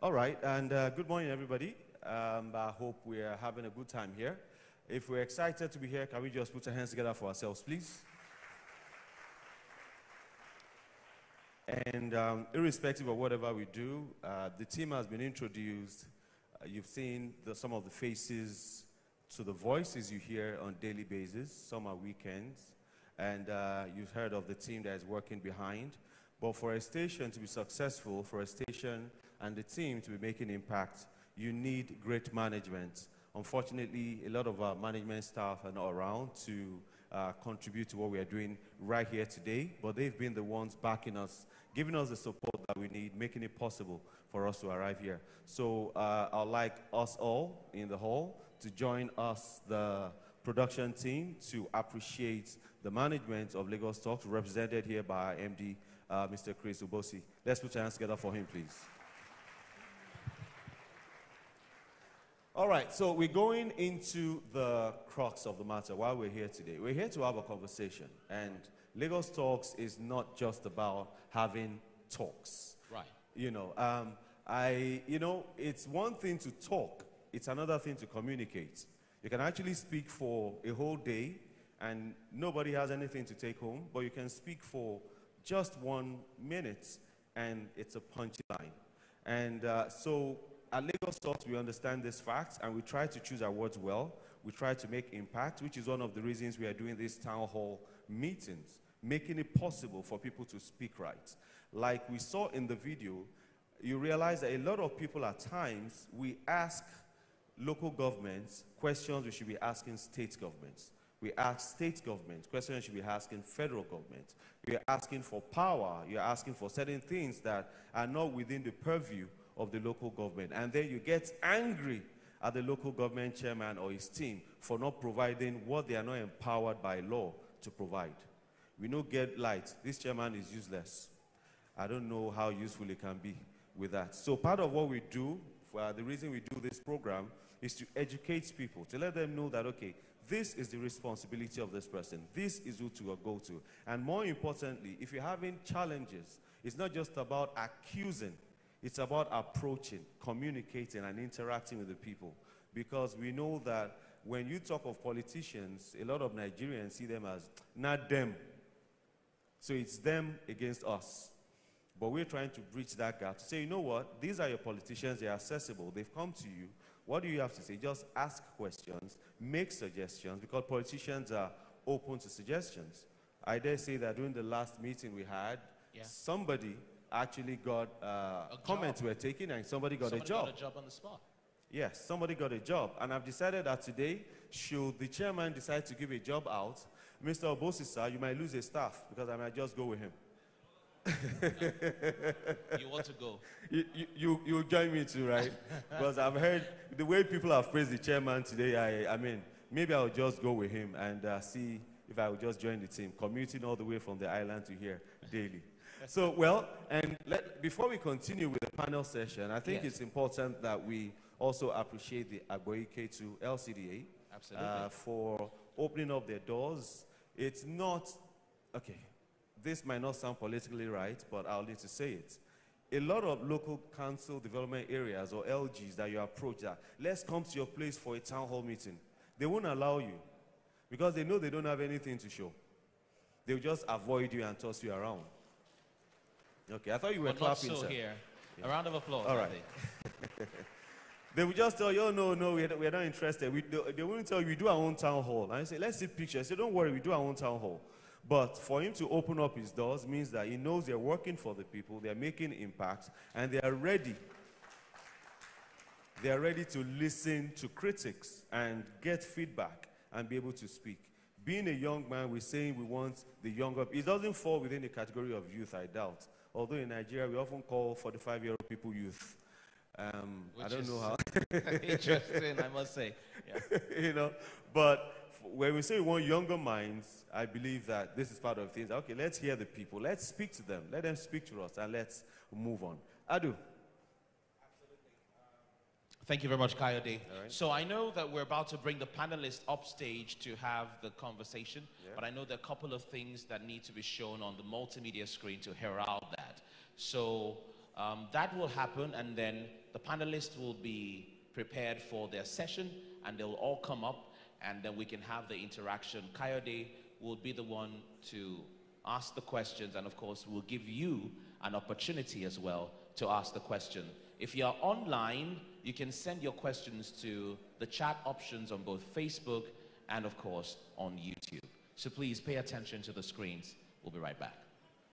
All right, and good morning, everybody. I hope we are having a good time here. If we're excited to be here, can we just put our hands together for ourselves, please? And irrespective of whatever we do, the team has been introduced. You've seen some of the faces to the voices you hear on a daily basis. Some are weekends. And you've heard of the team that is working behind. But for a station to be successful, for a station and the team to be making impact, you need great management. Unfortunately, a lot of our management staff are not around to contribute to what we are doing right here today, but they've been the ones backing us, giving us the support that we need, making it possible for us to arrive here. So I'd like us all in the hall to join us, the production team, to appreciate the management of Lagos Talks, represented here by MD, Mr. Chris Ubosi. Let's put our hands together for him, please. All right, so we're going into the crux of the matter while we're here today. We're here to have a conversation, and Lagos Talks is not just about having talks. Right. You know, it's one thing to talk, it's another thing to communicate. You can actually speak for a whole day, and nobody has anything to take home, but you can speak for just 1 minute, and it's a punchy line. And so at Lagos Talks, we understand this fact, and we try to choose our words well. We try to make impact, which is one of the reasons we are doing these town hall meetings, making it possible for people to speak right. Like we saw in the video, you realize that a lot of people at times, we ask local governments questions we should be asking state governments. We ask state governments questions we should be asking federal government. We are asking for power. You're asking for certain things that are not within the purview of the local government. And then you get angry at the local government chairman or his team for not providing what they are not empowered by law to provide. We know get light. This chairman is useless. I don't know how useful it can be with that. So part of what we do, the reason we do this program, is to educate people, to let them know that, okay, this is the responsibility of this person. This is who to go to. And more importantly, if you're having challenges, it's not just about accusing. It's about approaching, communicating, and interacting with the people. Because we know that when you talk of politicians, a lot of Nigerians see them as not them. So it's them against us. But we're trying to bridge that gap to say, you know what, these are your politicians, they're accessible, they've come to you. What do you have to say? Just ask questions, make suggestions, because politicians are open to suggestions. I dare say that during the last meeting we had, somebody actually got comments were taken, and somebody got a job. Somebody got a job on the spot. Yes, somebody got a job. And I've decided that today, should the chairman decide to give a job out, Mr. Ubosi, sir, you might lose a staff, because I might just go with him. You want to go? You join me too, right? Because I've heard the way people have praised the chairman today, I mean, maybe I'll just go with him and see if I will just join the team, commuting all the way from the island to here daily. So, well, and before we continue with the panel session, I think it's important that we also appreciate the Agboyi Ketu LCDA for opening up their doors. It's not, okay, this might not sound politically right, but I'll need to say it. A lot of local council development areas or LGs that you approach that, let's come to your place for a town hall meeting. They won't allow you because they know they don't have anything to show. They'll just avoid you and toss you around. Okay, I thought you were clapping, not so sir. Here. Yeah. A round of applause. All right. They will just tell you, oh, no, we're not interested. They won't tell you, we do our own town hall. And I say, let's see pictures. I say, don't worry, we do our own town hall. But for him to open up his doors means that he knows they're working for the people, they're making impact, and they are ready. They are ready to listen to critics and get feedback and be able to speak. Being a young man, we're saying we want the younger. It doesn't fall within the category of youth, I doubt. Although in Nigeria, we often call 45-year-old people youth. I don't know how. Interesting, I must say. Yeah. You know, but when we say we want younger minds, I believe that this is part of things. Okay, let's hear the people. Let's speak to them. Let them speak to us, and let's move on. Adu. Thank you very much, Kayode. Right. So I know that we're about to bring the panelists upstage to have the conversation, but I know there are a couple of things that need to be shown on the multimedia screen to herald that. So that will happen, and then the panelists will be prepared for their session, and they'll all come up, and then we can have the interaction. Kayode will be the one to ask the questions, and of course, we'll give you an opportunity as well to ask the question. If you're online, you can send your questions to the chat options on both Facebook and, of course, on YouTube. So please pay attention to the screens. We'll be right back.